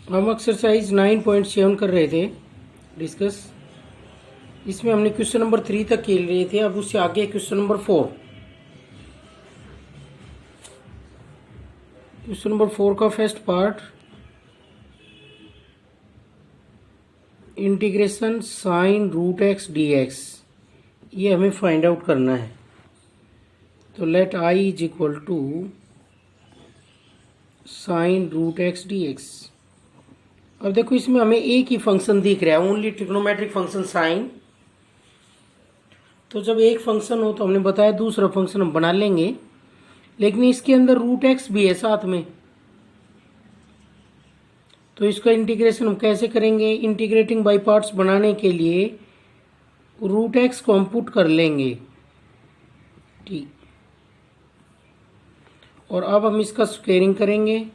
हम एक्सरसाइज 9.7 कर रहे थे डिस्कस। इसमें हमने क्वेश्चन नंबर 3 तक खेल रहे थे। अब उससे आगे क्वेश्चन नंबर 4। क्वेश्चन नंबर 4 का first part, integration sine root x d x, ये हमें फाइंड आउट करना है। तो let I is equal to sine root x d x. अब देखो इसमें हमें एक ही फंक्शन दिख रहा है, ओनली ट्रिग्नोमेट्रिक फंक्शन साइन। तो जब एक फंक्शन हो तो हमने बताया दूसरा फंक्शन हम बना लेंगे, लेकिन इसके अंदर रूट एक्स भी है साथ में। तो इसका इंटीग्रेशन हम कैसे करेंगे? इंटीग्रेटिंग बाय पार्ट्स बनाने के लिए रूट एक्स को हम पुट कर लेंगे, ठीक। और अब हम इसका स्क्वेयरिंग करेंगे।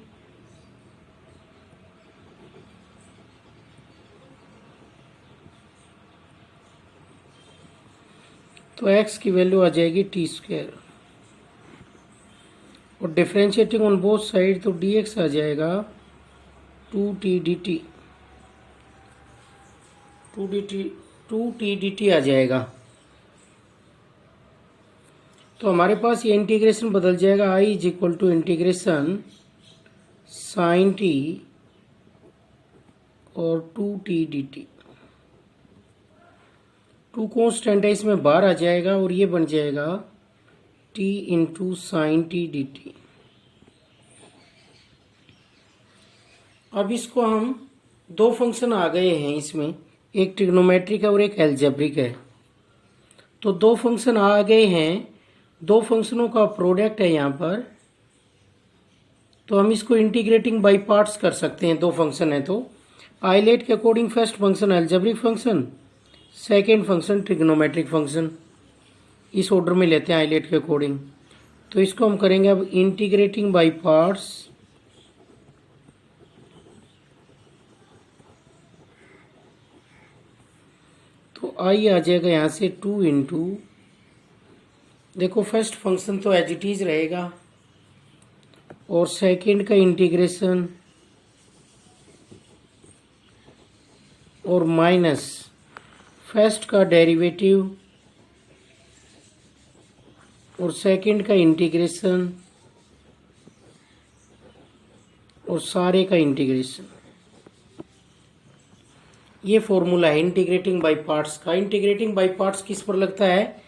तो x की वैल्यू आ जाएगी टी स्क्वायर, और डिफ्रेंशिएटिंग ऑन बोथ साइड तो dx आ जाएगा 2t dt, 2t dt आ जाएगा। तो हमारे पास ये इंटीग्रेशन बदल जाएगा, i is equal to integration sine t और 2t dt। 2 कॉन्स्टेंट है, इसमें बाहर आ जाएगा और ये बन जाएगा t into sine T d T. अब इसको हम दो फंक्शन आ गए हैं इसमें, एक ट्रिग्नोमेट्रिक है और एक एल्जेब्रिक है। तो दो फंक्शन आ गए हैं, दो फंक्शनों का प्रोडक्ट है यहाँ पर। तो हम इसको इंटीग्रेटिंग बाय पार्ट्स कर सकते हैं। दो फंक्शन है तो आइलेट के according first function algebraic function, second function trigonometric function, इस ऑर्डर में लेते हैं आइलेट के अकॉर्डिंग। तो इसको हम करेंगे अब इंटीग्रेटिंग बाय पार्ट्स। तो आई आ जाएगा यहाँ से 2 इंटू, देखो फर्स्ट फंक्शन तो एज इट इज रहेगा, और सेकेंड का इंटीग्रेशन और माइनस फर्स्ट का डेरिवेटिव और सेकेंड का इंटीग्रेशन और सारे का इंटीग्रेशन। ये फॉर्मूला है इंटीग्रेटिंग बाय पार्ट्स का। इंटीग्रेटिंग बाय पार्ट्स किस पर लगता है?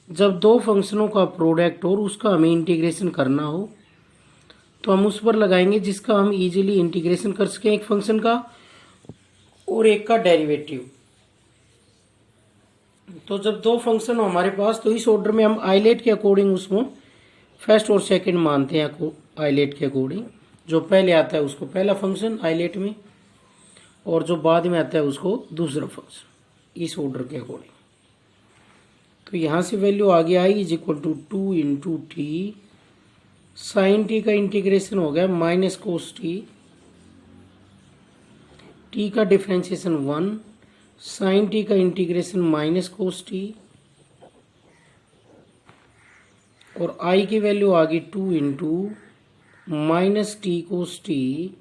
जब दो फंक्शनों का प्रोडक्ट और उसका हमें इंटीग्रेशन करना हो तो हम उस पर लगाएंगे जिसका हम इजीली इंटीग्रेशन कर सकें, एक फंक्शन का और एक का डेरिवेटिव। तो जब दो फंक्शन हो हमारे पास तो इस ऑर्डर में हम आइलेट के अकॉर्डिंग उसको फर्स्ट और सेकंड मानते हैं। आइलेट के अकॉर्डिंग जो पहले आता है उसको पहला फंक्शन आइलेट में, और जो बाद में आता है उसको दूसरा फंक्शन, इस ऑर्डर के अकॉर्डिंग। तो यहाँ से वैल्यू आ गया I is equal to 2 into t sine t का इंटीग्रेशन हो गया माइनस कोस टी, टी का डिफ्रेंशिएशन 1, साइन टी का इंटीग्रेशन माइनस कोस टी, और आई की वैल्यू आ गई 2 into minus t cos t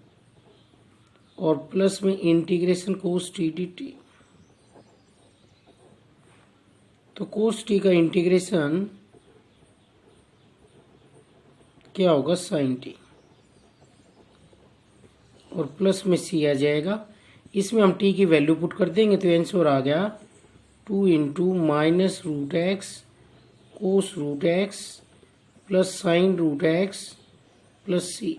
और प्लस में integration cos t d t. तो कोस टी का इंटीग्रेशन क्या होगा? साइन टी, और प्लस में सी आ जाएगा। इसमें हम टी की वैल्यू पुट कर देंगे तो आंसर आ गया 2 into minus root x cos root x plus sine root x plus c.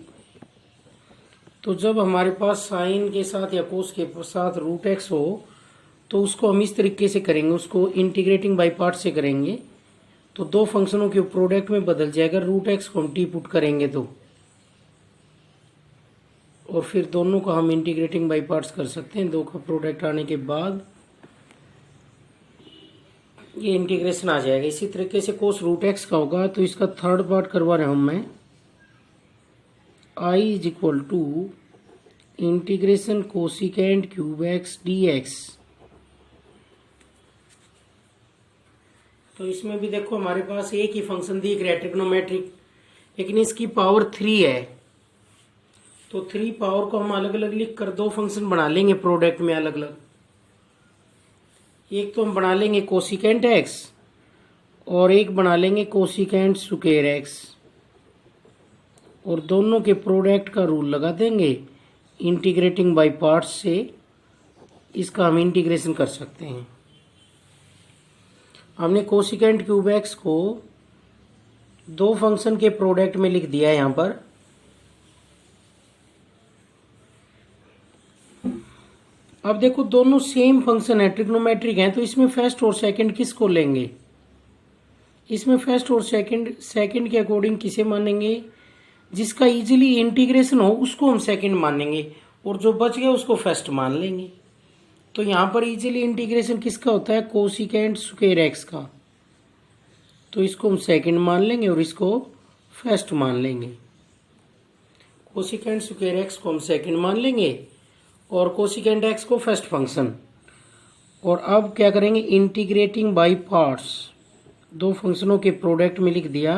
तो जब हमारे पास साइन के साथ या कोस के साथ रूट एक्स हो तो उसको हम इस तरीके से करेंगे, उसको इंटीग्रेटिंग बाय पार्ट से करेंगे। तो दो फंक्शनों के प्रोडक्ट में बदल जाएगा, रूट एक्स को हम टी पुट करेंगे तो, और फिर दोनों का हम इंटीग्रेटिंग बाय पार्ट्स कर सकते हैं। दो का प्रोडक्ट आने के बाद ये इंटीग्रेशन आ जाएगा। इसी तरीके से कोस रूट एक्स का होगा, तो इसका थर्ड पार्ट करवा रहा हूं मैं। I is equal to integration cosecant cube x d x. तो इसमें भी देखो हमारे पास एक ही फंक्शन दिख रहा है ट्रिग्नोमेट्रिक, लेकिन इसकी पावर 3 है। तो 3 पावर को हम अलग अलग लिख कर दो फंक्शन बना लेंगे प्रोडक्ट में अलग अलग। एक तो हम बना लेंगे कोसिकेंट एक्स और एक बना लेंगे कोसिकेंट स्क्वायर एक्स, और दोनों के प्रोडक्ट का रूल लगा देंगे इंटीग्रेटिंग बाय पार्ट्स से। इसका हम इंटीग्रेशन कर सकते हैं। हमने कोसिकेंट क्यूब एक्स को दो फंक्शन के प्रोडक्ट में लिख दिया है यहाँ पर। अब देखो दोनों सेम फंक्शन है, ट्रिग्नोमेट्रिक हैं, तो इसमें फर्स्ट और सेकंड किसको लेंगे? इसमें फर्स्ट और सेकंड के अकॉर्डिंग किसे मानेंगे? जिसका इजीली इंटीग्रेशन हो उसको हम सेकंड मानेंगे, और जो बच गया उसको फर्स्ट मान लेंगे। तो यहाँ पर इजीली इंटीग्रेशन किसका होता है? कोसिकेंट स्क्वायर एक्स का। तो इसको हम सेकंड मान लेंगे और इसको फर्स्ट मान लेंगे। कोसिकेंट स्क्वायर एक्स को हम सेकंड मान लेंगे और कोसिकेंट एक्स को फर्स्ट फंक्शन। और अब क्या करेंगे? इंटीग्रेटिंग बाय पार्ट्स, दो फंक्शनों के प्रोडक्ट में लिख दिया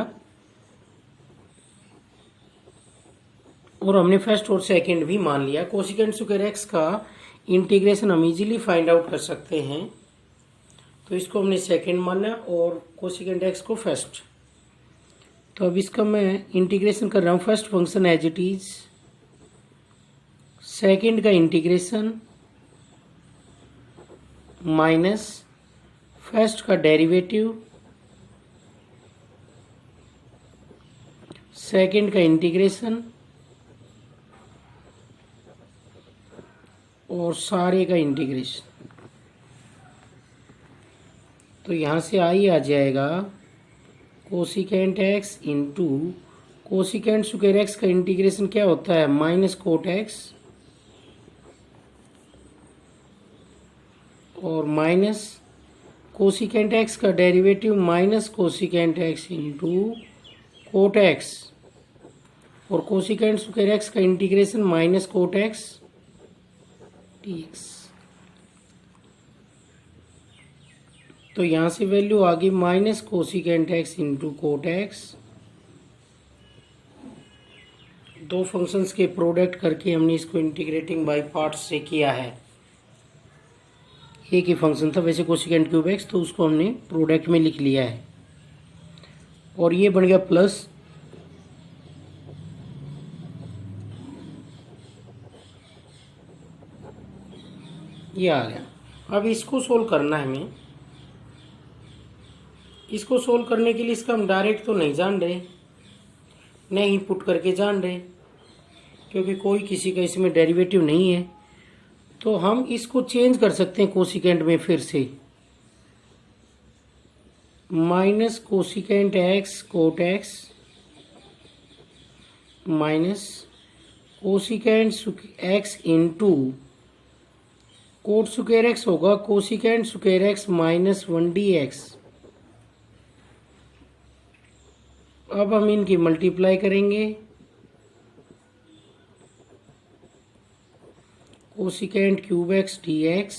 और हमने फर्स्ट और सेकंड भी मान लिया। कोसिकेंट स्क्वायर एक्स का इंटीग्रेशन हम इजीली फाइंड आउट कर सकते हैं, तो इसको हमने सेकंड माना और कोसिकेंट एक्स को फर्स्ट। तो अब इसका मैं इंटीग्रेशन कर रहा हूँ। First function as it is, second का इंटीग्रेशन माइनस फर्स्ट का डेरिवेटिव, सेकंड का इंटीग्रेशन और सारे का इंटीग्रेशन। तो यहाँ से आई आ जाएगा cosecant x into cosecant square x का इंटीग्रेशन क्या होता है? माइनस कोट एक्स और माइनस कोसिकेंट एक्स का derivative minus cosecant x into cot x, और कोसिकेंट स्क्वायर एक्स का integration minus cot x dx। तो यहाँ से वैल्यू आ गई minus cosecant x into cot x. दो फंक्शंस के प्रोडक्ट करके हमने इसको इंटीग्रेटिंग बाय पार्ट्स से किया है। एक ही फंक्शन था वैसे कोसिकेंट क्यूब एक्स, तो उसको हमने प्रोडक्ट में लिख लिया है और ये बन गया प्लस ये आ गया। अब इसको सोल्व करना है हमें। इसको सोल्व करने के लिए इसका हम डायरेक्ट तो नहीं जान रहे, नहीं पुट करके जान रहे, क्योंकि कोई किसी का इसमें डेरिवेटिव नहीं है। तो हम इसको चेंज कर सकते हैं कोसिकेंट में फिर से, minus cosecant x cot x minus cosecant x into cot square x होगा cosecant square x minus 1 dx। अब हम इनकी मल्टीप्लाई करेंगे, कोसिकेंट क्यूब एक्स dx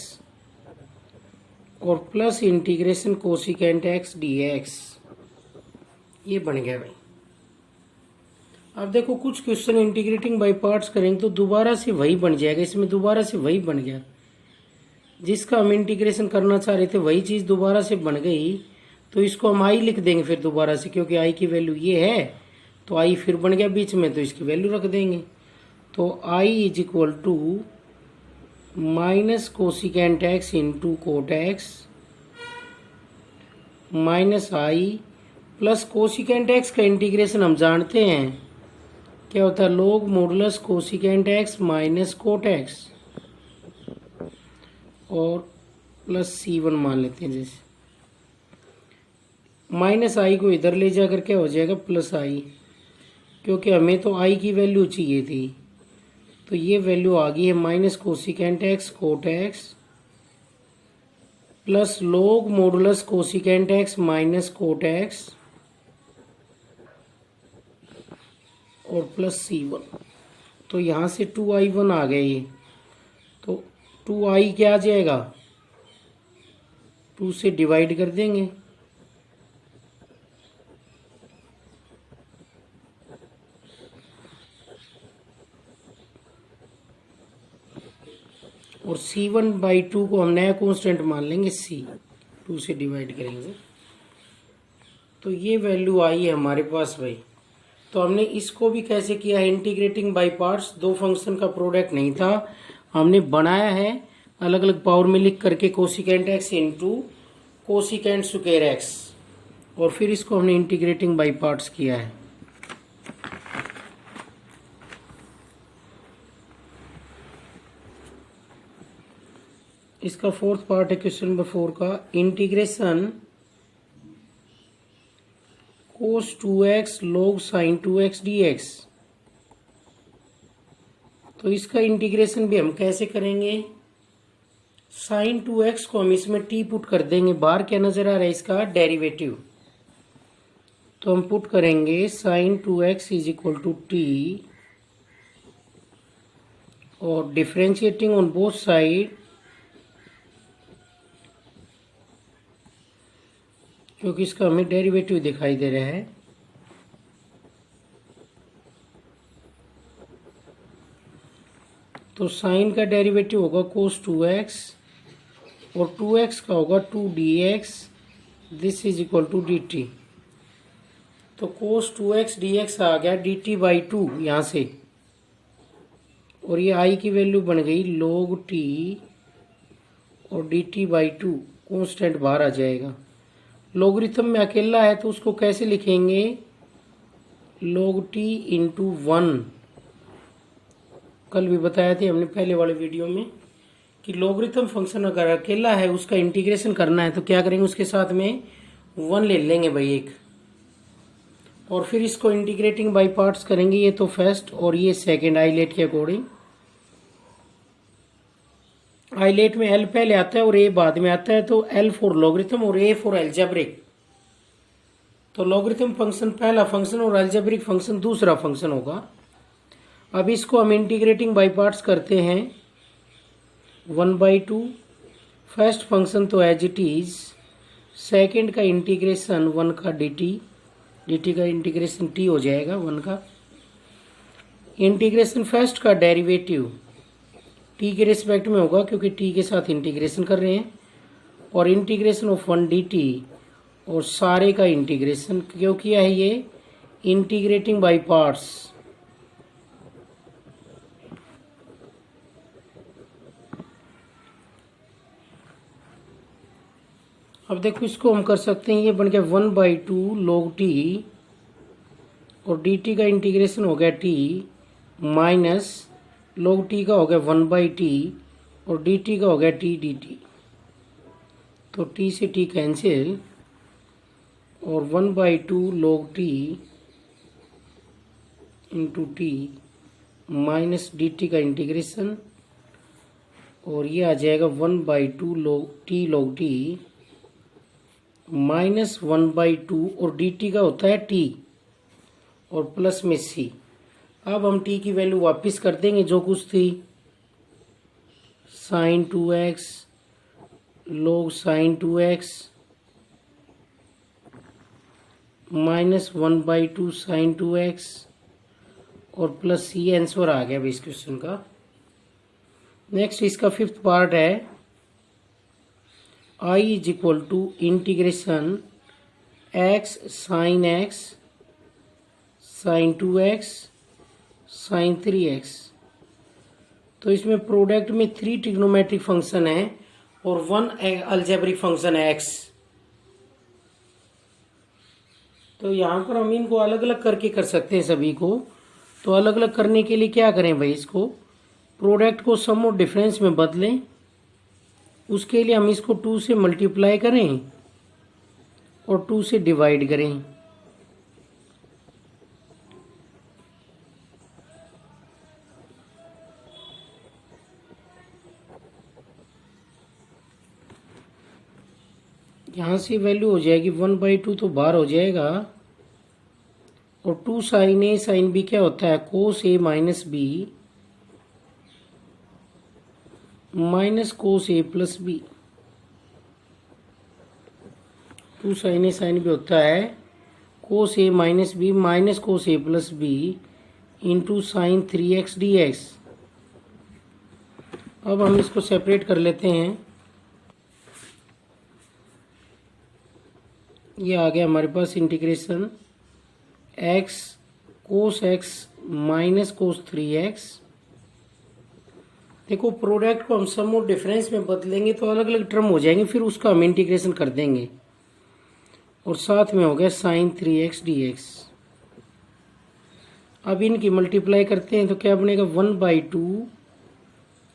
और plus integration cosecant x dx। ये बन गया भाई। अब देखो कुछ क्वेश्चन इंटीग्रेटिंग बाय पार्ट्स करेंगे तो दोबारा से वही बन जाएगा। इसमें दोबारा से वही बन गया, जिसका हम इंटीग्रेशन करना चाह रहे थे वही चीज़ दोबारा से बन गई। तो इसको हम आई लिख देंगे फिर दोबारा से, क्योंकि आई की वैल्यू ये है, तो आई फिर बन गया बीच में, तो इसकी वैल्यू रख देंगे। तो I is equal to minus cosecant x into cot x minus I plus cosecant x का इंटीग्रेशन हम जानते हैं क्या होता है? Log modulus cosecant x minus cot x और प्लस C1 मान लेते हैं। जैसे माइनस आई को इधर ले जाकर क्या हो जाएगा? प्लस आई, क्योंकि हमें तो आई की वैल्यू चाहिए थी। तो ये वैल्यू आ गई है minus cosecant x cot x plus log modulus cosecant x minus cot x और प्लस C1। तो यहाँ से 2i1 आ गए ये, तो 2i क्या आ जाएगा? 2 से डिवाइड कर देंगे, और C1/2 को हम नया कांस्टेंट मान लेंगे C, 2 से डिवाइड करेंगे तो ये वैल्यू आई है हमारे पास भाई। तो हमने इसको भी कैसे किया है, इंटीग्रेटिंग बाय पार्ट्स। दो फंक्शन का प्रोडक्ट नहीं था, हमने बनाया है अलग अलग पावर में लिख करके, cosecant x into cosecant square x, और फिर इसको हमने इंटीग्रेटिंग बाय पार्ट्स किया है। इसका फोर्थ पार्ट है क्वेश्चन नंबर 4 का, integration cos 2x log sin 2x dx। तो इसका इंटीग्रेशन भी हम कैसे करेंगे, sin 2x को हम इसमें t पुट कर देंगे, बाहर क्या नजर आ रहा है इसका डेरिवेटिव, तो हम पुट करेंगे sin 2x is equal to t, और डिफरेंशिएटिंग ऑन बोथ साइड, क्योंकि इसका हमें डेरिवेटिव दिखाई दे रहा है, तो साइन का डेरिवेटिव होगा cos 2x और 2x का होगा 2dx, this is equal to dt। तो cos 2x dx आ गया dt/2 यहाँ से, और ये i की वैल्यू बन गई log t, और dt/2 कांस्टेंट बाहर आ जाएगा। लोगरिथम में अकेला है तो उसको कैसे लिखेंगे, log t इंटू 1। कल भी बताया थे हमने पहले वाले वीडियो में कि लोगरिथम फंक्शन अगर अकेला है उसका इंटीग्रेशन करना है तो क्या करेंगे, उसके साथ में 1 ले लेंगे भाई एक, और फिर इसको इंटीग्रेटिंग बाय पार्ट्स करेंगे। ये तो फर्स्ट और ये सेकंड आइलेट के अकॉर्डिंग। आइलेट में एल पहले आता है और ए बाद में आता है, तो एल फॉर लॉगरिथम और ए फॉर एल्जेब्रिक। तो लॉगरिथम फंक्शन पहला फंक्शन और एल्जेब्रिक फंक्शन दूसरा फंक्शन होगा। अब इसको हम इंटीग्रेटिंग बाय पार्ट्स करते हैं 1/2। फर्स्ट फंक्शन तो एज इट इज, सेकंड का इंटीग्रेशन 1 का dt का इंटीग्रेशन t हो जाएगा 1 का। इंटीग्रेशन फर्स्ट का डेरिवेटिव t के रिस्पेक्ट में होगा क्योंकि t के साथ इंटीग्रेशन कर रहे हैं, और इंटीग्रेशन ऑफ 1 dt, और सारे का इंटीग्रेशन क्यों किया है, ये इंटीग्रेटिंग बाय पार्ट्स। अब देखो इसको हम कर सकते हैं, ये बन गया 1/2 log t, और dt का इंटीग्रेशन हो गया t, माइनस log t का हो गया 1/t, और dt का हो गया t dt। तो t से t कैंसिल, और 1/2 log t into t minus dt का इंटीग्रेशन, और ये आ जाएगा 1/2 log t माइनस 1/2, और dt का होता है t, और प्लस में c। अब हम t की वैल्यू वापस कर देंगे जो कुछ थी, sin 2x log sin 2x minus 1/2 sin 2x, और प्लस c आंसर आ गया इस क्वेश्चन का। नेक्स्ट इसका फिफ्थ पार्ट है, I is equal to integration x sin x sin 2x sin 3x। तो इसमें प्रोडक्ट में 3 ट्रिग्नोमेट्रिक फंक्शन है और 1 अलजेब्रिक फंक्शन है x। तो यहाँ पर हम इनको अलग अलग करके कर सकते हैं सभी को। तो अलग अलग करने के लिए क्या करें भाई, इसको प्रोडक्ट को सम और डिफरेंस में बदलें। उसके लिए हम इसको 2 से मल्टीप्लाई करें और 2 से डिवाइड करें। यहाँ से वैल्यू हो जाएगी 1/2, तो बाहर हो जाएगा, और 2 sin a sin b क्या होता है, cos a minus b minus cos a plus b। 2 sin a sin b होता है cos a minus b minus cos a plus b into sine 3x dx। अब हम इसको सेपरेट कर लेते हैं। ये आ गया हमारे पास integration x cos x minus cos 3x। देखो प्रोडक्ट को हम सम और डिफरेंस में बदलेंगे तो अलग अलग टर्म हो जाएंगे, फिर उसका हम इंटीग्रेशन कर देंगे। और साथ में हो गया साइन 3x dx। अब इनकी मल्टीप्लाई करते हैं तो क्या बनेगा 1/2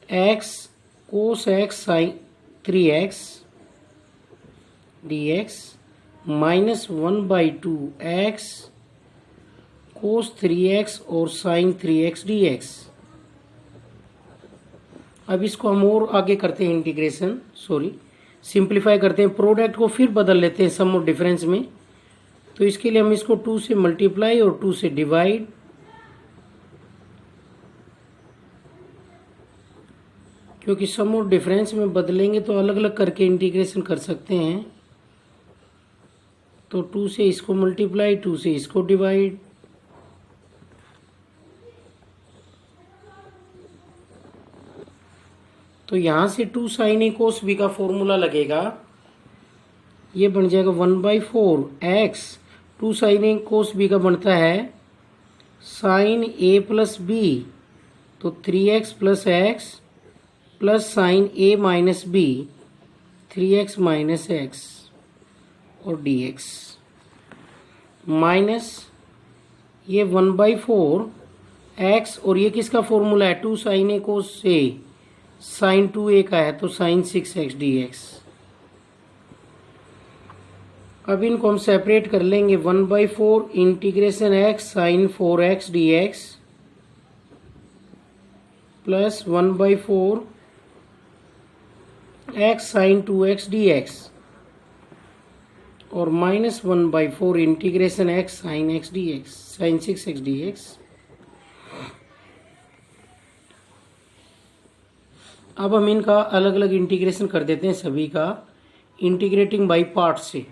x cos x sine 3x dx minus 1/2 x cos 3x और साइन 3x dx। अब इसको हम और आगे करते हैं इंटीग्रेशन, सिंप्लीफाई करते हैं, प्रोडक्ट को फिर बदल लेते हैं सम और डिफरेंस में। तो इसके लिए हम इसको 2 से मल्टीप्लाई और 2 से डिवाइड, क्योंकि सम और डिफरेंस में बदलेंगे तो अलग अलग करके इंटीग्रेशन कर सकते हैं। तो 2 से इसको मल्टीप्लाई, 2 से इसको डिवाइड, तो यहाँ से 2 साइन ए कोस बी का फॉर्मूला लगेगा। ये बन जाएगा 1/4 x 2 sine A cos B का बनता है साइन ए प्लस बी, तो 3x plus x plus sine A minus B 3x minus x और dx माइनस ये 1/4 x, और ये किसका फॉर्मूला है 2 sine A cos A, sign 2a का है तो साइन 6x dx। अब इनको हम सेपरेट कर लेंगे 1/4 integration x sine 4x dx plus 1/4 x sine 2x dx और minus 1/4 integration x sine x dx sine 6x dx। अब हम इनका अलग अलग इंटीग्रेशन कर देते हैं सभी का, इंटीग्रेटिंग बाय पार्ट से।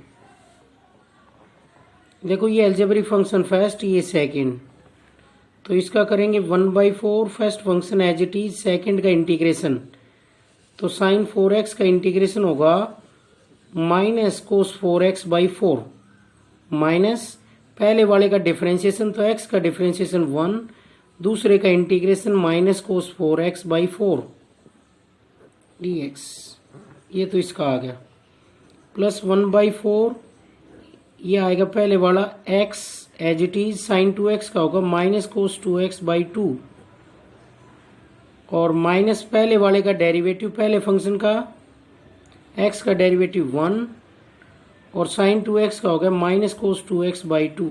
देखो ये अलजेब्रिक फंक्शन फर्स्ट, ये सेकंड, तो इसका करेंगे 1/4 first function as it is, second का इंटीग्रेशन, तो साइन 4x का इंटीग्रेशन होगा माइनस कोस 4x/4 माइनस पहले वाले का डिफरेंशिएशन, तो x का डिफरेंशिएशन 1, दूसरे का इंटीग्रेशन माइनस कोस 4x/4 dx। ये तो इसका आ गया प्लस 1/4, ये आएगा पहले वाला x as it is, sine 2x का होगा माइनस कोस 2x/2 और माइनस पहले वाले का डेरिवेटिव, पहले फंक्शन का x का डेरिवेटिव 1 और साइन 2x का होगा माइनस कोस 2x/2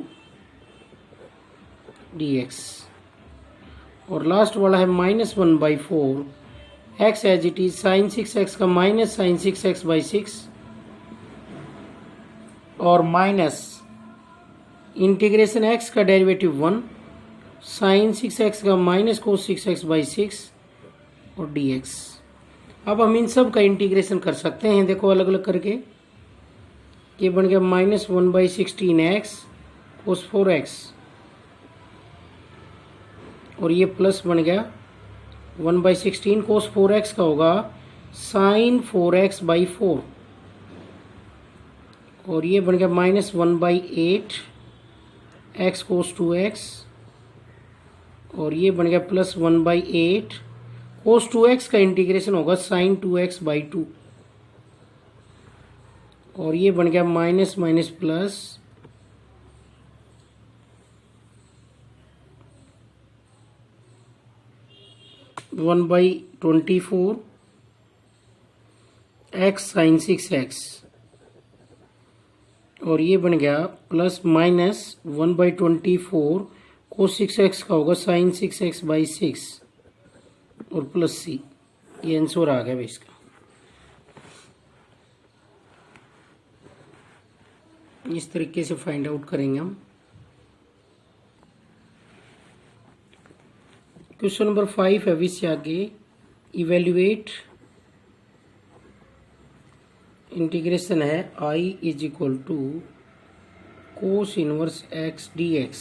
dx और लास्ट वाला है minus 1/4 x as it is, sine 6x का माइनस साइन 6x/6 और माइनस इंटीग्रेशन x का डेरिवेटिव 1 साइन 6x का माइनस कोस 6x/6 और dx। अब हम इन सब का इंटीग्रेशन कर सकते हैं, देखो अलग अलग करके। ये बन गया माइनस 1/16x कोस 4x और ये प्लस बन गया 1/16 कोस 4x का होगा साइन 4x/4 और ये बन गया माइनस 1/8 x कोस 2x और ये बन गया प्लस 1/8 कोस 2x का इंटीग्रेशन होगा साइन 2x/2 और ये बन गया minus minus plus 1/24 x sine 6x और ये बन गया प्लस माइनस 1/24 कोस 6x का होगा साइन 6x/6 और प्लस c। ये आंसर आ गया भाई इसका। इस तरीके से फाइंड आउट करेंगे हम। क्वेश्चन नंबर 5 है इससे आगे, इवेल्युएट इंटीग्रेशन है I is equal to cos inverse x dx।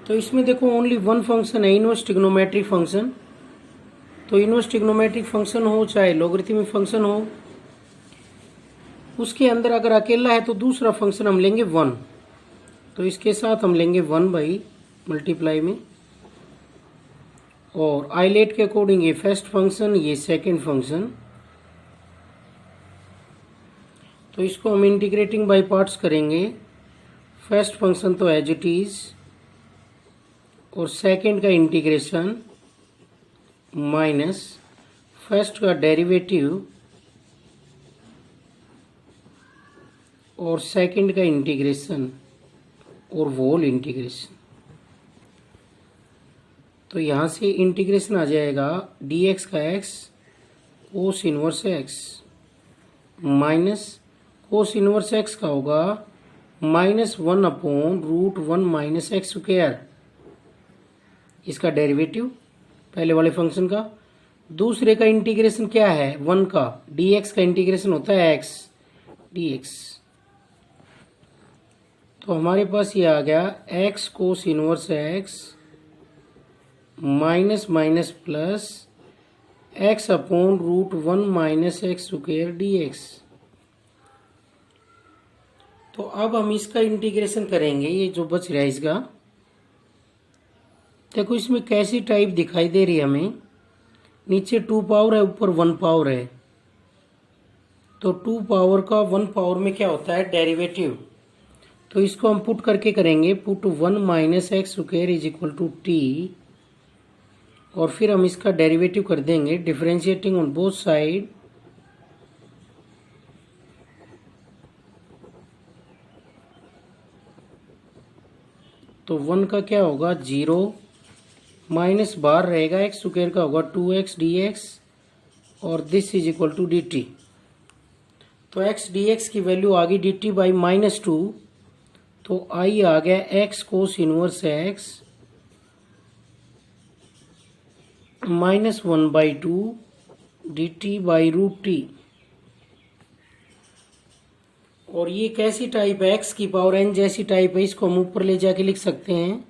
तो इसमें देखो ओनली वन फंक्शन है, इनवर्स ट्रिग्नोमेट्रिक फंक्शन। तो इनवर्स ट्रिग्नोमेट्रिक फंक्शन हो चाहे लॉगरिथमिक फंक्शन हो, उसके अंदर अगर अकेला है तो दूसरा फंक्शन हम लेंगे 1। तो इसके साथ हम लेंगे 1/मल्टीप्लाई में, और आइलेट के अकॉर्डिंग ये फर्स्ट फंक्शन, ये सेकंड फंक्शन। तो इसको हम इंटीग्रेटिंग बाय पार्ट्स करेंगे। फर्स्ट फंक्शन तो एज इट इज, और सेकंड का इंटीग्रेशन माइनस फर्स्ट का डेरिवेटिव और सेकंड का इंटीग्रेशन और होल इंटीग्रेशन। तो यहाँ से इंटीग्रेशन आ जाएगा dx का x cos inverse x minus cos inverse x का होगा -1/√1 माइनस एक्स स्क्वायर, इसका डेरिवेटिव पहले वाले फंक्शन का। दूसरे का इंटीग्रेशन क्या है 1 का, dx का इंटीग्रेशन होता है x dx। तो हमारे पास ये आ गया x cos inverse x minus minus plus x/√1 minus x square dx। तो अब हम इसका इंटीग्रेशन करेंगे, ये जो बच रहा है इसका। देखो इसमें कैसी टाइप दिखाई दे रही है हमें, नीचे 2 पावर है, ऊपर 1 पावर है। तो 2 पावर का 1 पावर में क्या होता है डेरिवेटिव। तो इसको हम पुट करके करेंगे, put 1 minus x square is equal to t, और फिर हम इसका डेरिवेटिव कर देंगे डिफरेंशिएटिंग ऑन बोथ साइड। तो 1 का क्या होगा 0, माइनस बाहर रहेगा, एक्स स्क्वायर का होगा 2x dx, और this is equal to dt। तो x dx की वैल्यू आ गई dt बाई -2। तो आई आ गया x cos inverse x -1/2 dt by √t। और ये कैसी टाइप है, x की पावर n जैसी टाइप है, इसको हम ऊपर ले जाके लिख सकते हैं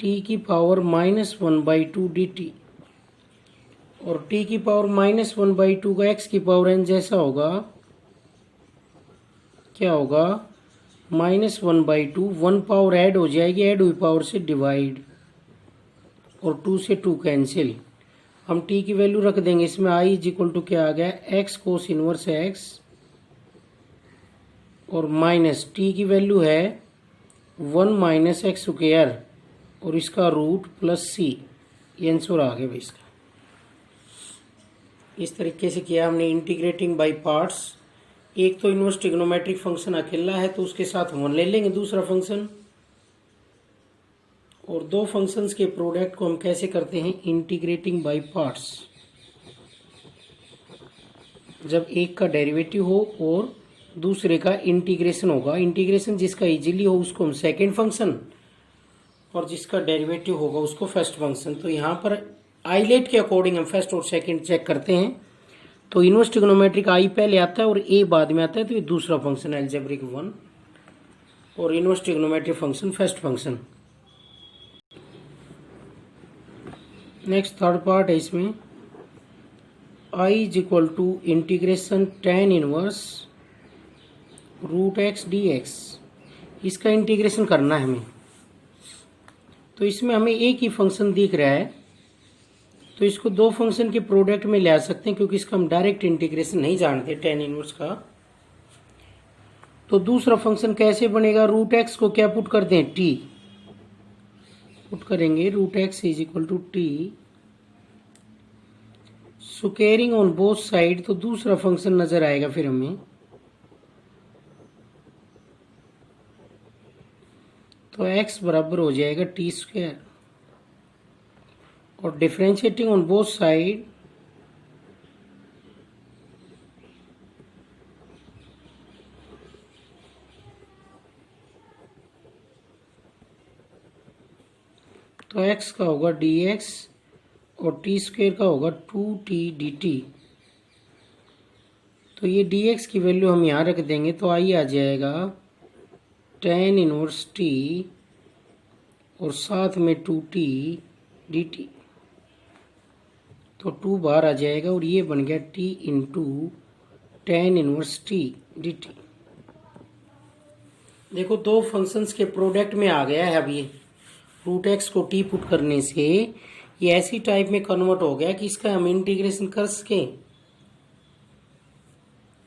t की पावर -1/2 dt, और t की पावर -1/2 का x की पावर n जैसा होगा, क्या होगा -1/2, 1 पावर ऐड हो जाएगी, ऐड हुई पावर से डिवाइड, और 2 से 2 कैंसिल। हम t की वैल्यू रख देंगे इसमें, i इज इक्वल टू क्या आ गया x कोस इनवर्स x, और माइनस t की वैल्यू है 1 माइनस एक्स स्क्वायर, और इसका रूट प्लस c, ये आंसर आ गया भाई इसका। इस तरीके से किया हमने इंटीग्रेटिंग बाय पार्ट्स। एक तो इनवर्स ट्रिग्नोमेट्रिक फंक्शन अकेला है तो उसके साथ 1 ले लेंगे दूसरा फंक्शन, और दो फंक्शंस के प्रोडक्ट को हम कैसे करते हैं इंटीग्रेटिंग बाय पार्ट्स। जब एक का डेरिवेटिव हो और दूसरे का इंटीग्रेशन होगा, इंटीग्रेशन जिसका इजीली हो उसको हम सेकंड फंक्शन, और जिसका डेरिवेटिव होगा उसको फर्स्ट फंक्शन। तो यहाँ पर आइलेट के अकॉर्डिंग हम फर्स्ट और सेकंड चेक करते हैं। तो इनवर्स ट्रिग्नोमेट्रिक आई पहले आता है और ए बाद में आता है, तो ये दूसरा फंक्शन है अलजेब्रिक 1, और inverse trigonometric function first function. Next third part है इसमें, i is equal to integration tan inverse √x dx, इसका इंटीग्रेशन करना है हमें। तो इसमें हमें एक ही फंक्शन दिख रहा है, तो इसको दो फंक्शन के प्रोडक्ट में ले आ सकते हैं, क्योंकि इसका हम डायरेक्ट इंटीग्रेशन नहीं जानते tan इनवर्स का। तो दूसरा फंक्शन कैसे बनेगा, √x को क्या पुट कर दें t, पुट करेंगे √x is equal to t, squaring on both side. तो दूसरा फंक्शन नजर आएगा फिर हमें, तो x बराबर हो जाएगा t², और डिफरेंशिएटिंग ऑन बोथ साइड तो x का होगा dx, और t² का होगा 2t dt। तो ये dx की वैल्यू हम यहाँ रख देंगे, तो आई आ जाएगा tan इनवर्स t और साथ में 2t dt, तो 2 बाहर आ जाएगा और ये बन गया t into tan inverse t dt। देखो दो फंक्शंस के प्रोडक्ट में आ गया है। अब ये रूट एक्स को t पुट करने से ये ऐसी टाइप में कन्वर्ट हो गया कि इसका हम इंटीग्रेशन कर सकें।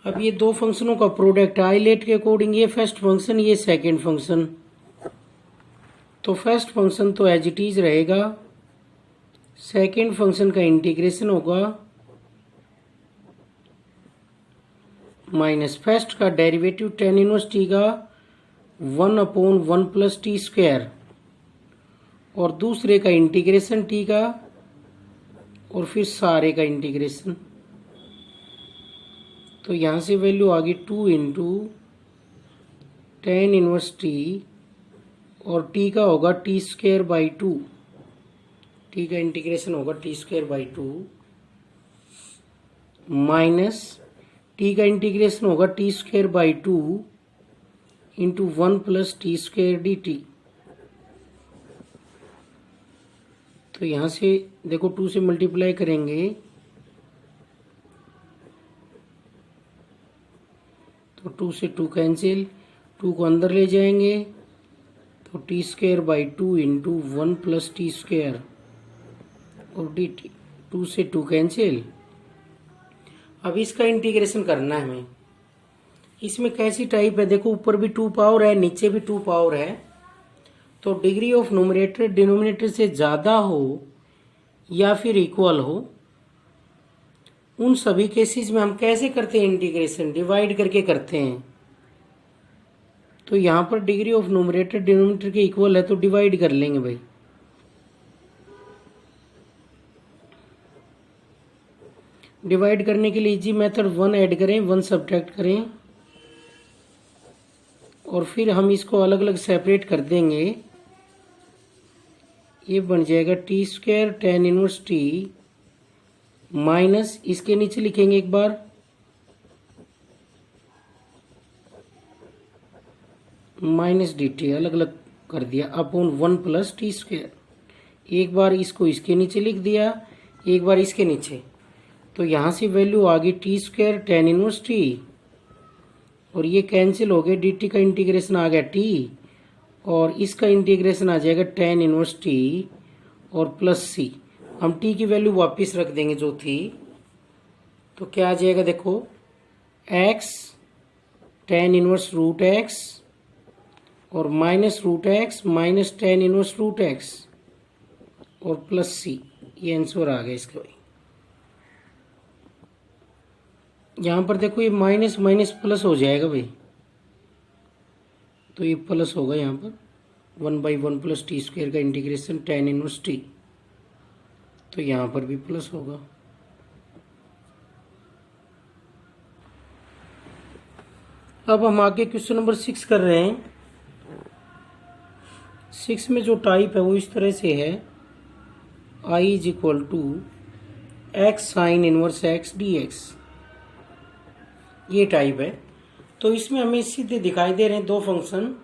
अब ये दो फंक्शनों का प्रोडक्ट आइलेट के अकॉर्डिंग, ये फर्स्ट फंक्शन ये सेकंड फंक्शन, तो फर्स्ट फंक्शन तो एज इट इज रहेगा, सेकंड फंक्शन का इंटीग्रेशन होगा माइनस फर्स्ट का डेरिवेटिव tan इनवर्स t का 1/1 प्लस टी स्क्वायर और दूसरे का इंटीग्रेशन t का और फिर सारे का इंटीग्रेशन। तो यहाँ से वैल्यू आ गई 2 इंटू tan इनवर्स t और t का होगा टी स्क्वायर बाई 2, t का इंटीग्रेशन होगा T square by 2 minus t का इंटीग्रेशन होगा T square by 2 into 1 plus T square D t. तो यहाँ से देखो 2 से मल्टीप्लाई करेंगे तो 2 से 2 कैंसिल, 2 को अंदर ले जाएंगे तो T square by 2 into 1 plus T square और डी टी, 2 से 2 कैंसिल। अब इसका इंटीग्रेशन करना है हमें। इसमें कैसी टाइप है, देखो ऊपर भी 2 पावर है नीचे भी 2 पावर है, तो डिग्री ऑफ न्यूमरेटर डिनोमिनेटर से ज़्यादा हो या फिर इक्वल हो, उन सभी केसेस में हम कैसे करते हैं इंटीग्रेशन, डिवाइड करके करते हैं। तो यहाँ पर डिग्री ऑफ न्यूमरेटर डिनोमिनेटर के इक्वल है तो डिवाइड कर लेंगे भाई। डिवाइड करने के लिए इजी मेथड 1 ऐड करें 1 सब्ट्रैक्ट करें और फिर हम इसको अलग अलग सेपरेट कर देंगे। ये बन जाएगा T square tan inverse t minus इसके नीचे लिखेंगे एक बार माइनस डी टी, अलग अलग कर दिया अपॉन 1 प्लस टी स्क्वायर। एक बार इसको इसके नीचे लिख दिया, एक बार इसके नीचे, तो यहाँ से वैल्यू आ गई T square tan inverse t और ये कैंसिल हो गया, डी टी का इंटीग्रेशन आ गया t और इसका इंटीग्रेशन आ जाएगा tan इनवर्स t और प्लस c। हम t की वैल्यू वापस रख देंगे जो थी, तो क्या आ जाएगा देखो x tan inverse root x और minus root x minus tan inverse root x और प्लस c। ये आंसर आ गया इसका भाई। यहाँ पर देखो ये माइनस माइनस प्लस हो जाएगा भाई, तो ये प्लस होगा यहाँ पर 1/1 प्लस टी स्क्वायर का इंटीग्रेशन tan इनवर्स t, तो यहाँ पर भी प्लस होगा। अब हम आगे क्वेश्चन नंबर 6 कर रहे हैं। 6 में जो टाइप है वो इस तरह से है, I is equal to x sine inverse x d x, ये टाइप है। तो इसमें हमें सीधे दिखाई दे रहे हैं दो फंक्शन,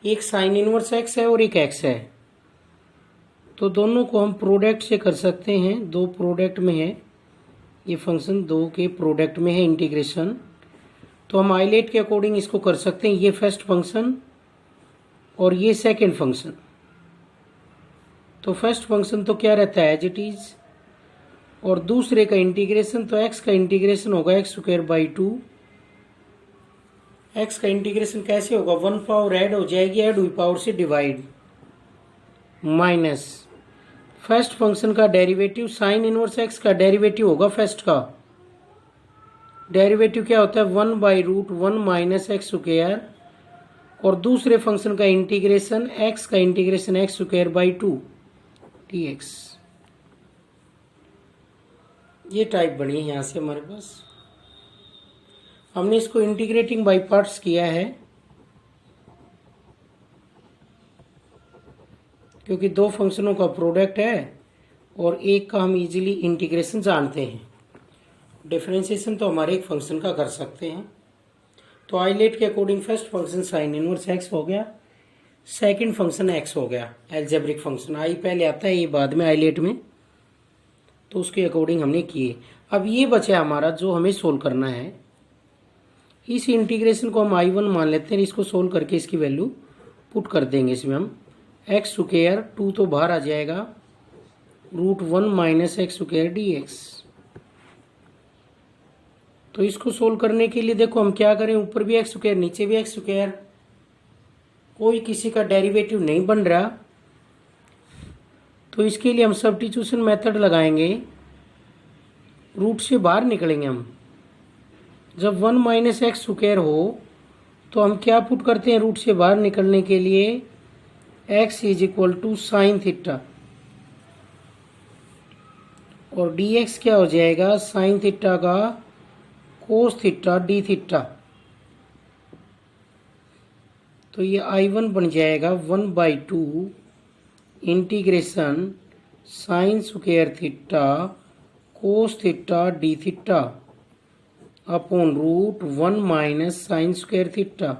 एक साइन इनवर्स एक्स है और एक एक्स है, तो दोनों को हम प्रोडक्ट से कर सकते हैं। दो प्रोडक्ट में है ये फंक्शन, दो के प्रोडक्ट में है इंटीग्रेशन, तो हम आइलेट के अकॉर्डिंग इसको कर सकते हैं। ये फर्स्ट फंक्शन और ये सेकंड फंक्शन। तो फर्स्ट फंक्शन तो क्या रहता है एज इट इज, और दूसरे का इंटीग्रेशन, तो एक्स का इंटीग्रेशन होगा एक्स स्क्वायर बाई 2। एक्स का इंटीग्रेशन कैसे होगा, 1 पावर ऐड हो जाएगी, ऐड हुई पावर से डिवाइड, माइनस फर्स्ट फंक्शन का डेरिवेटिव साइन इनवर्स एक्स का डेरिवेटिव होगा फर्स्ट का। डेरिवेटिव क्या होता है 1/√1 माइनस एक्स स्क्वायर, और दूसरे फंक्शन का इंटीग्रेशन एक्स का integration x square by 2 dx। ये टाइप बनी है यहाँ से हमारे पास। हमने इसको इंटीग्रेटिंग बाई पार्ट्स किया है क्योंकि दो फंक्शनों का प्रोडक्ट है और एक का हम इजीली इंटीग्रेशन जानते हैं। डिफरेंशिएशन तो हमारे एक फंक्शन का कर सकते हैं। तो आइलेट के according first function sine inverse x हो गया, सेकंड फंक्शन एक्स हो गया एल्जेब्रिक फंक्शन। आई पहले आता है, ये बाद में आइलेट में, तो उसके अकॉर्डिंग हमने किए। अब ये बचा हमारा जो हमें सोल्व करना है। इस इंटीग्रेशन को हम I1 मान लेते हैं, इसको सोल्व करके इसकी वैल्यू पुट कर देंगे। इसमें हम एक्स स्क्वायर 2 तो बाहर आ जाएगा, √1 माइनस एक्स स्क्वायर dx। तो इसको सोल्व करने के लिए देखो हम क्या करें, ऊपर भी एक्स स्क्वायर नीचे भी एक्स स्क्वायर, कोई किसी का डेरिवेटिव नहीं बन रहा, तो इसके लिए हम सब्स्टिट्यूशन मेथड लगाएंगे, रूट से बाहर निकलेंगे हम। जब 1 माइनस एक्स स्क्वायर हो तो हम क्या पुट करते हैं रूट से बाहर निकलने के लिए, x is equal to sine theta, और dx क्या हो जाएगा, साइन थीटा का कोस थीटा डी थीटा। तो ये I1 बन जाएगा 1/2 integration sine square theta cos theta d theta upon √1 minus sine square theta.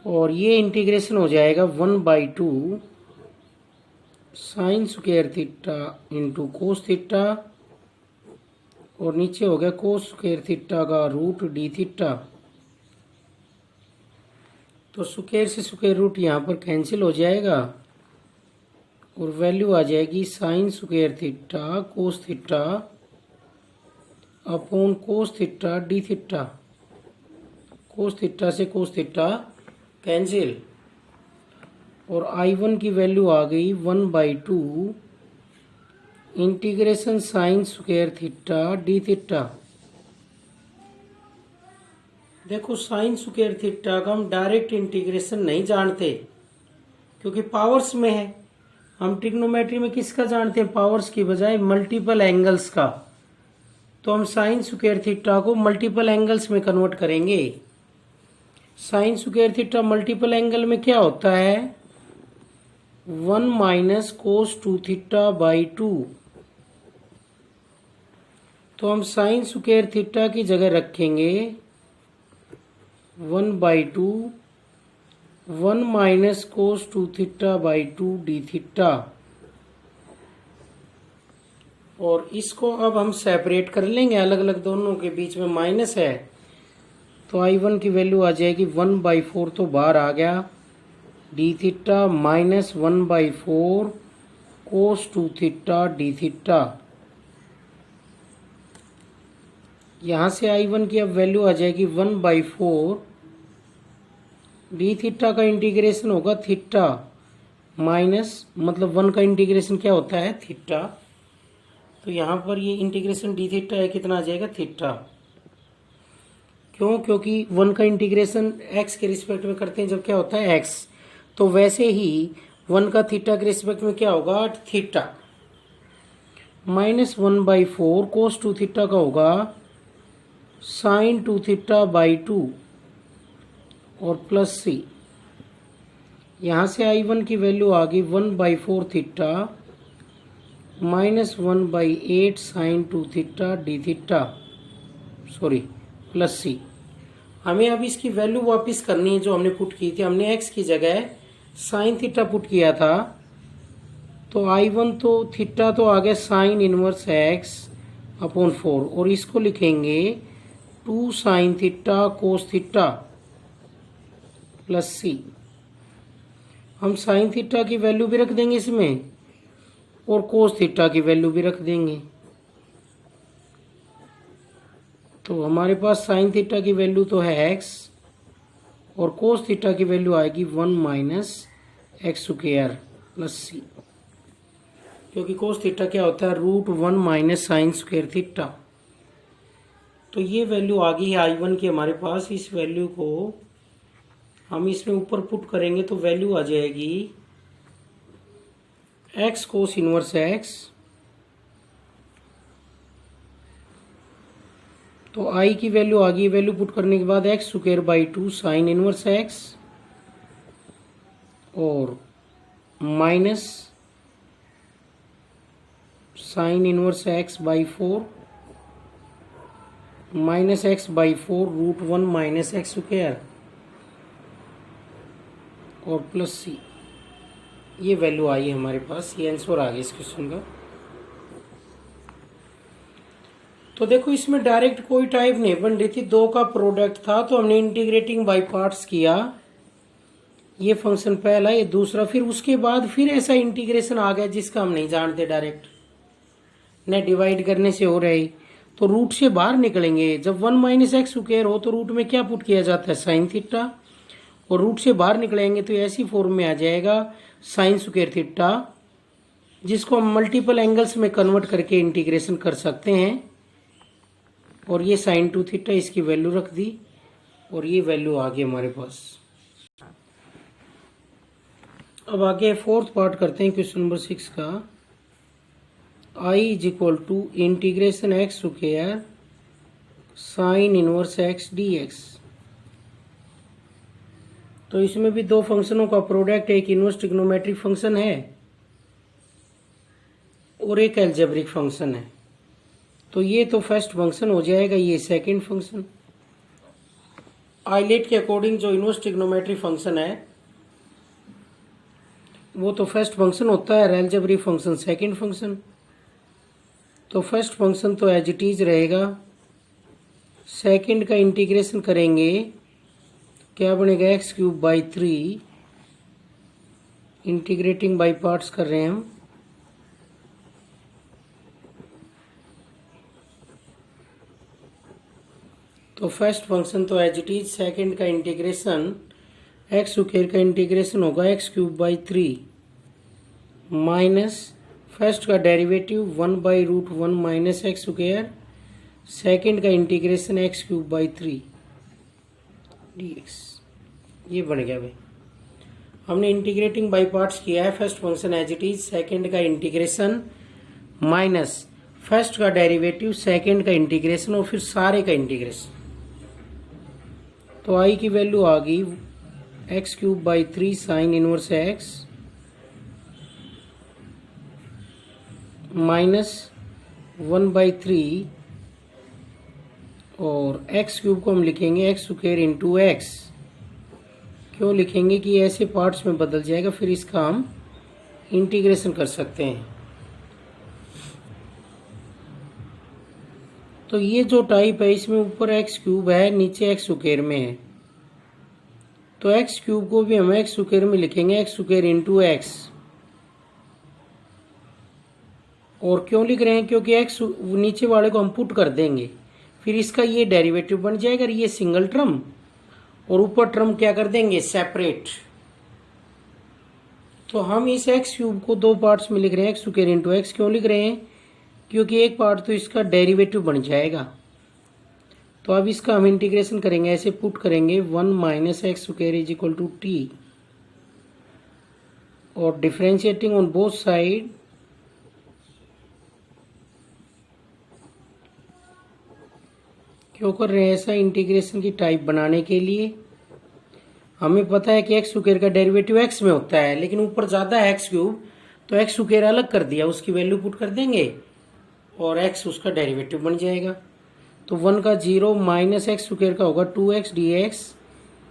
और ये इंटीग्रेशन हो जाएगा 1/2 sine square theta into cos theta, और नीचे हो गया कोस स्क्वायर थीटा का रूट डी थीटा। तो स्क्वायर से स्क्वायर रूट यहाँ पर कैंसिल हो जाएगा, और वैल्यू आ जाएगी sine square theta cos theta upon cos theta d theta. Cos theta से कोस थीटा कैंसिल, और I1 की वैल्यू आ गई 1/2 integration sine square theta d theta. देखो साइन स्क्वायर थीटा का हम डायरेक्ट इंटीग्रेशन नहीं जानते क्योंकि पावर्स में है। हम ट्रिग्नोमेट्री में किसका जानते हैं, पावर्स की बजाय मल्टीपल एंगल्स का। तो हम साइन स्क्वायर थीटा को मल्टीपल एंगल्स में कन्वर्ट करेंगे। Sine square theta multiple angle में क्या होता है, 1 माइनस कोस 2 थीटा बाई 2। तो हम साइन स्क्वायर थीटा की जगह रखेंगे 1/2 1 minus cos 2 theta by 2 D theta. और इसको अब हम सेपरेट कर लेंगे, अलग अलग दोनों के बीच में माइनस है, तो I1 की वैल्यू आ जाएगी 1/4 तो बाहर आ गया, डी थीटा माइनस 1/4 कोस 2 थीटा डी थीटा। यहाँ से I1 की अब वैल्यू आ जाएगी 1/4, डी थीटा का इंटीग्रेशन होगा थीटा माइनस, मतलब 1 का इंटीग्रेशन क्या होता है, थीटा। तो यहाँ पर ये इंटीग्रेशन डी थीटा है, कितना आ जाएगा, थीटा। क्यों, क्योंकि 1 का इंटीग्रेशन x के रिस्पेक्ट में करते हैं जब क्या होता है x, तो वैसे ही 1 का थीटा के रिस्पेक्ट में क्या होगा, थीटा। माइनस 1/4 कोस 2 थीटा का होगा साइन 2 थीटा बाई 2 और प्लस c। यहाँ से I1 की वैल्यू आ गई 1/4 theta minus 1/8 sine 2 theta d theta, sorry plus c। हमें अब इसकी वैल्यू वापस करनी है जो हमने पुट की थी। हमने x की जगह साइन थीटा पुट किया था, तो I1 तो थीटा तो आ गया साइन इनवर्स x अपॉन 4, और इसको लिखेंगे 2 sine theta cos theta plus c। हम साइन थीटा की वैल्यू भी रख देंगे इसमें, और कोस थीटा की वैल्यू भी रख देंगे। तो हमारे पास साइन थीटा की वैल्यू तो है x, और कोस थीटा की वैल्यू आएगी 1 minus x square plus c, क्योंकि कोस थीटा क्या होता है, √1 माइनस साइन स्क्वायर थीटा। तो ये वैल्यू आ गई है I1 की हमारे पास। इस वैल्यू को हम इसमें ऊपर पुट करेंगे तो वैल्यू आ जाएगी x कोस इनवर्स x, तो I की वैल्यू आ गई। वैल्यू पुट करने के बाद x square by 2 sine inverse x और minus sine inverse x by 4 minus x by 4 root 1 minus x square और प्लस सी। ये वैल्यू आई है हमारे पास, ये आंसर आ गया इस क्वेश्चन का। तो देखो इसमें डायरेक्ट कोई टाइप नहीं बन रही थी, दो का प्रोडक्ट था, तो हमने इंटीग्रेटिंग बाय पार्ट्स किया। ये फंक्शन पहला, ये दूसरा, फिर उसके बाद फिर ऐसा इंटीग्रेशन आ गया जिसका हम नहीं जानते, डायरेक्ट न डिवाइड करने से हो रही। तो रूट से बाहर निकलेंगे, जब 1 माइनस एक्स स्क्वायर हो तो रूट में क्या पुट किया जाता है, साइन थीटा, और रूट से बाहर निकलेंगे तो ऐसी फॉर्म में आ जाएगा साइन स्क्वायर थीटा, जिसको हम मल्टीपल एंगल्स में कन्वर्ट करके इंटीग्रेशन कर सकते हैं। और ये साइन 2 थीटा, इसकी वैल्यू रख दी और ये वैल्यू आ गई हमारे पास। अब आगे फोर्थ पार्ट करते हैं क्वेश्चन नंबर 6 का। I is equal to integration x square sine inverse x d x. तो इसमें भी दो फंक्शनों का प्रोडक्ट, एक इनवर्स ट्रिग्नोमेट्रिक फंक्शन है और एक अलजेब्रिक फंक्शन है। तो ये तो फर्स्ट फंक्शन हो जाएगा, ये सेकंड फंक्शन। आइलेट के अकॉर्डिंग जो इनवर्स ट्रिग्नोमेट्रिक फंक्शन है वो तो फर्स्ट फंक्शन होता है, अलजेब्रिक फंक्शन सेकंड फंक्शन। तो फर्स्ट फंक्शन तो एज इट इज रहेगा, सेकंड का इंटीग्रेशन करेंगे, क्या बनेगा x cube by 3, integrating by parts कर रहे हैं हम। तो फर्स्ट फंक्शन तो एज इट इज, सेकंड का इंटीग्रेशन एक्स स्क्वायर का इंटीग्रेशन होगा x cube by 3 minus first का derivative 1 by root 1 minus x square, second का integration x cube by 3 dx। ये बन गया भाई, हमने इंटीग्रेटिंग बाई पार्ट्स किया है। First function as it is, second का इंटीग्रेशन माइनस फर्स्ट का डेरिवेटिव, सेकंड का इंटीग्रेशन और फिर सारे का इंटीग्रेशन। तो आई की वैल्यू आ गई x cube by 3 sine inverse x minus 1 by 3 और एक्स क्यूब को हम लिखेंगे एक्स स्क्वायर इंटू एक्स। क्यों लिखेंगे कि ऐसे पार्ट्स में बदल जाएगा, फिर इसका हम इंटीग्रेशन कर सकते हैं। तो ये जो टाइप है इसमें ऊपर एक्स क्यूब है, नीचे एक्स स्क्वायर में है। तो एक्स क्यूब को भी हम एक्स स्क्वायर में लिखेंगे एक्स स्क्वायर इंटू एक्स। और क्यों लिख रहे हैं, क्योंकि एक्स नीचे वाले को हम पुट कर देंगे, फिर इसका ये डेरिवेटिव बन जाएगा, ये सिंगल टर्म, और ऊपर टर्म क्या कर देंगे, सेपरेट। तो हम इस एक्स क्यूब को दो पार्ट्स में लिख रहे हैं एक्स स्क्वायर इंटू एक्स। क्यों लिख रहे हैं, क्योंकि एक पार्ट तो इसका डेरिवेटिव बन जाएगा। तो अब इसका हम इंटीग्रेशन करेंगे, ऐसे पुट करेंगे 1 minus x square is equal to t, और डिफरेंशिएटिंग ऑन बोथ साइड क्यों कर रहे हैं ऐसा, इंटीग्रेशन की टाइप बनाने के लिए। हमें पता है कि एक्स स्क्वायर का डेरिवेटिव एक्स में होता है, लेकिन ऊपर ज़्यादा है एक्स क्यूब, तो एक्स स्क्वायर अलग कर दिया, उसकी वैल्यू पुट कर देंगे और एक्स उसका डेरिवेटिव बन जाएगा। तो 1 का 0 माइनस एक्स स्क्वायर का होगा 2x dx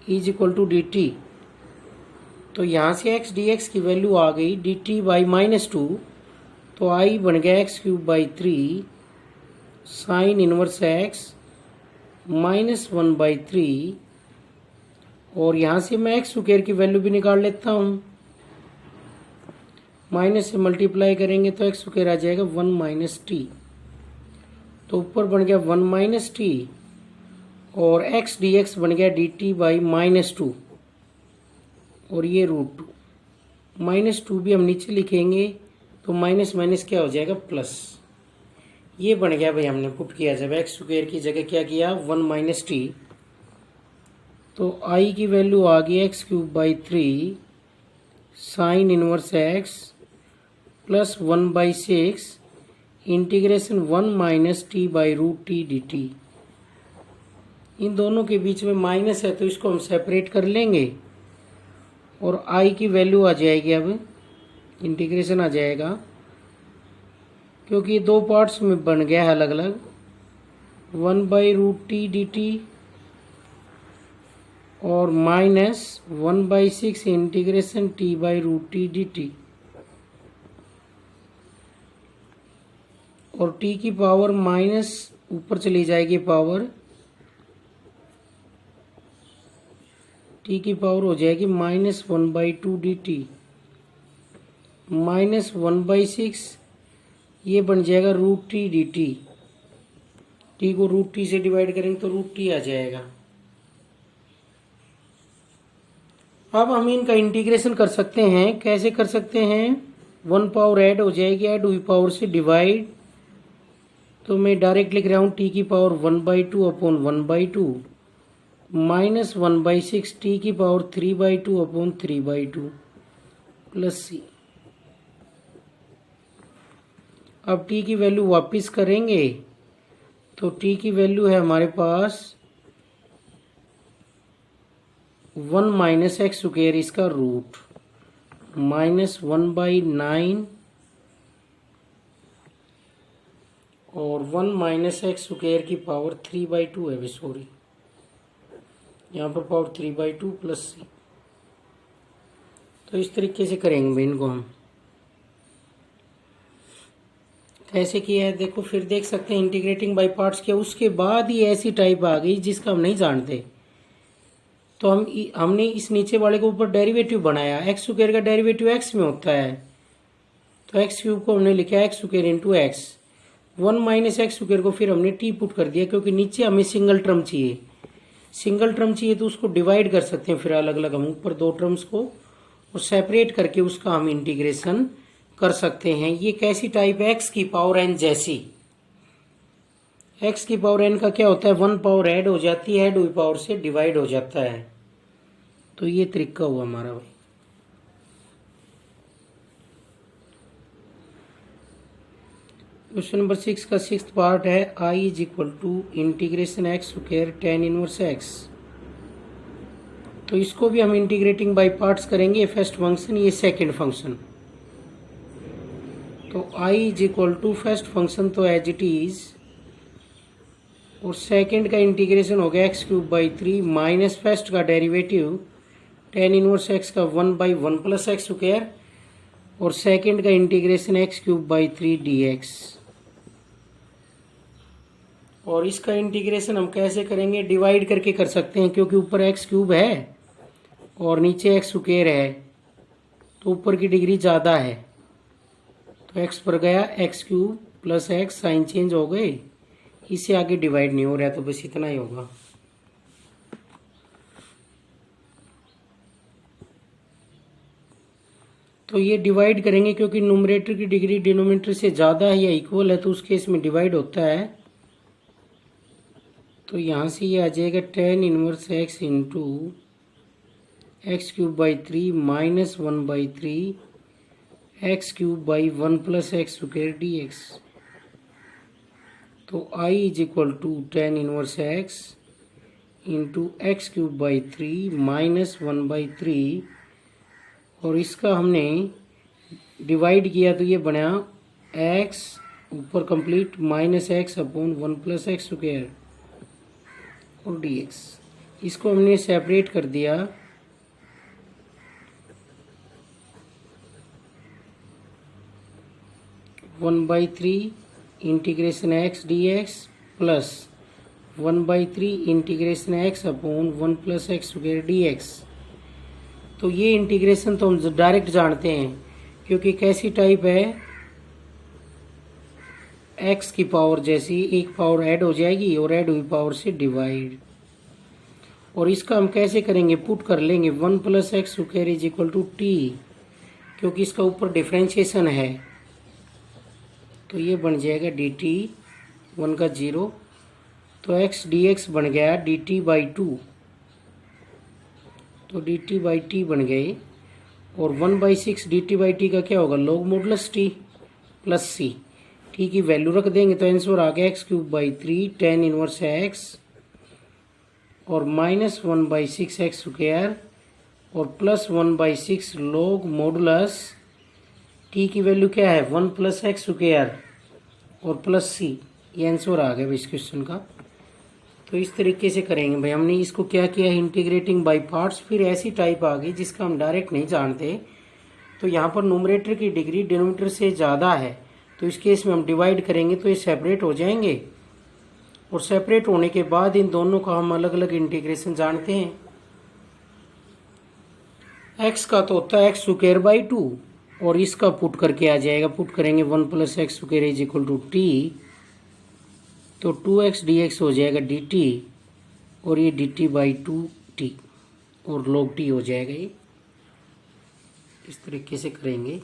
is equal to dt। तो यहाँ से x dx की वैल्यू आ गई dt बाई -2। तो i बन गया x cube by 3 sine inverse x -1 by 3, और यहाँ से मैं एक्स स्क्वायर की वैल्यू भी निकाल लेता हूँ, माइनस से मल्टीप्लाई करेंगे तो एक्स स्क्वायर आ जाएगा 1 माइनस टी। तो ऊपर बन गया 1 माइनस टी और एक्स डी एक्स बन गया डी टी बाई -2, और ये रूट 2 -2 भी हम नीचे लिखेंगे तो माइनस माइनस क्या हो जाएगा, प्लस। ये बन गया भाई, हमने पुट किया जब एक्स स्क्वायर की जगह क्या किया 1 माइनस टी। तो आई की वैल्यू आ गई x cube by 3 sine inverse x plus 1 by 6 integration 1 minus t by root t d t. इन दोनों के बीच में माइनस है तो इसको हम सेपरेट कर लेंगे, और आई की वैल्यू आ जाएगी, अब इंटीग्रेशन आ जाएगा क्योंकि ये दो पार्ट्स में बन गया है अलग अलग, 1/√t dt और -1/6 इंटीग्रेशन t/√t dt, और t की पावर माइनस ऊपर चली जाएगी पावर, t की पावर हो जाएगी -1/2 dt, -1/6 ये बन जाएगा √t dt। t को √t से डिवाइड करेंगे तो √t आ जाएगा। अब हम इनका इंटीग्रेशन कर सकते हैं। कैसे कर सकते हैं? 1 पावर ऐड हो जाएगी, ऐड हुई पावर से डिवाइड, तो मैं डायरेक्ट लिख रहा हूँ t की पावर 1/2 अपॉन 1/2 -1/6 t की पावर 3/2 अपॉन 3/2 प्लस c। अब t की वैल्यू वापस करेंगे तो t की वैल्यू है हमारे पास 1 - x स्क्वायर, इसका रूट -1/9 और 1 - x स्क्वायर की पावर 3/2 है, सॉरी यहाँ पर पावर 3/2 प्लस c। तो इस तरीके से करेंगे भाई इनको हम। कैसे किया है देखो, फिर देख सकते हैं इंटीग्रेटिंग बाय पार्ट्स किया, उसके बाद ही ऐसी टाइप आ गई जिसका हम नहीं जानते, तो हमने इस नीचे वाले के ऊपर डेरिवेटिव बनाया। एक्स स्क्वायर का डेरिवेटिव एक्स में होता है, तो एक्स क्यूब को हमने लिखा x square into x. 1 - x square को फिर हमने टी पुट कर दिया, क्योंकि नीचे हमें सिंगल टर्म चाहिए। सिंगल टर्म चाहिए तो उसको डिवाइड कर सकते हैं फिर अलग अलग हम ऊपर दो टर्म्स को, और सेपरेट करके उसका हम इंटीग्रेशन कर सकते हैं। ये कैसी टाइप है? एक्स की पावर एन जैसी। एक्स की पावर एन का क्या होता है? 1 पावर ऐड हो जाती है, ऐड हुई पावर से डिवाइड हो जाता है। तो ये तरीका हुआ हमारा भाई। क्वेश्चन नंबर 6 का 6th पार्ट है, I is equal to integration x square tan inverse x. तो इसको भी हम इंटीग्रेटिंग बाय पार्ट्स करेंगे। फर्स्ट फंक्शन, ये सेकंड फंक्शन। तो I is equal to first function तो एज इट इज, और सेकंड का इंटीग्रेशन हो गया x³ माइनस फर्स्ट का डेरिवेटिव tan इनवर्स एक्स का 1/1 प्लस एक्स स्क्वायर, और सेकंड का इंटीग्रेशन x³ dx। और इसका इंटीग्रेशन हम कैसे करेंगे? डिवाइड करके कर सकते हैं, क्योंकि ऊपर x³ है और नीचे x स्क्वायर है, तो ऊपर की डिग्री ज़्यादा है, तो x पर गया x³ plus x, sign change हो गए, इससे आगे डिवाइड नहीं हो रहा, तो बस इतना ही होगा। तो ये डिवाइड करेंगे, क्योंकि न्यूमरेटर की डिग्री डिनोमिनेटर से ज़्यादा है या इक्वल है, तो उस केस में डिवाइड होता है। तो यहाँ से ये आ जाएगा tan inverse x into x³ minus 1/3 x³ 1 plus x square dx। तो I is equal to tan inverse x into x³ minus 1/3, और इसका हमने डिवाइड किया तो ये बना x ऊपर complete minus x upon 1 plus x square और dx। इसको हमने सेपरेट कर दिया, one by three integration x dx plus 1/3 integration x upon 1 plus x square dx। तो ये इंटीग्रेशन तो हम डायरेक्ट जानते हैं, क्योंकि कैसी टाइप है? एक्स की पावर जैसी एक पावर ऐड हो जाएगी और ऐड हुई पावर से डिवाइड। और इसका हम कैसे करेंगे? पुट कर लेंगे 1 plus x square is equal to t, क्योंकि इसका ऊपर डिफ्रेंशिएशन है, तो ये बन जाएगा dt 1 का 0, तो x dx बन गया dt/2, तो dt/t बन गए। और 1/6 dt/t का क्या होगा? log modulus t plus c। t की वैल्यू रख देंगे तो आंसर आ गया x³ tan इनवर्स x और माइनस 1/6 एक्स स्क्वायर और प्लस 1/6 log मॉडुलस t की वैल्यू क्या है? 1 प्लस एक्स स्क्वायर और प्लस सी, ये आंसर आ गया इस क्वेश्चन का। तो इस तरीके से करेंगे भाई। हमने इसको क्या किया, इंटीग्रेटिंग बाय पार्ट्स। फिर ऐसी टाइप आ गई जिसका हम डायरेक्ट नहीं जानते, तो यहाँ पर न्यूमरेटर की डिग्री डिनोमिनेटर से ज़्यादा है, तो इस केस में हम डिवाइड करेंगे तो ये सेपरेट हो जाएंगे, और सेपरेट होने के बाद इन दोनों का हम अलग अलग इंटीग्रेशन जानते हैं। एक्स का तो होता है एक्स स्क्वायर बाई 2, और इसका पुट करके आ जाएगा, पुट करेंगे 1 plus x square is equal to t, तो 2x dx हो जाएगा dt, और ये dt बाई 2t, और log t हो जाएगा। ये इस तरीके से करेंगे।